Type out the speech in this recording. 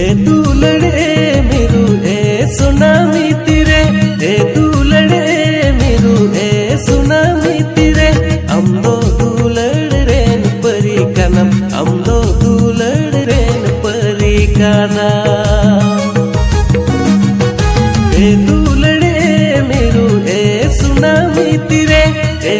ए दुलड़े मेरू ए tsunami तिरे ए दुलड़े मेरू ए tsunami तिरे अम्दो दुलड़ rain परी कनम अम्दो दुलड़ रेन परी काना ए दुलड़े मेरू ए सुनामी तिरे ए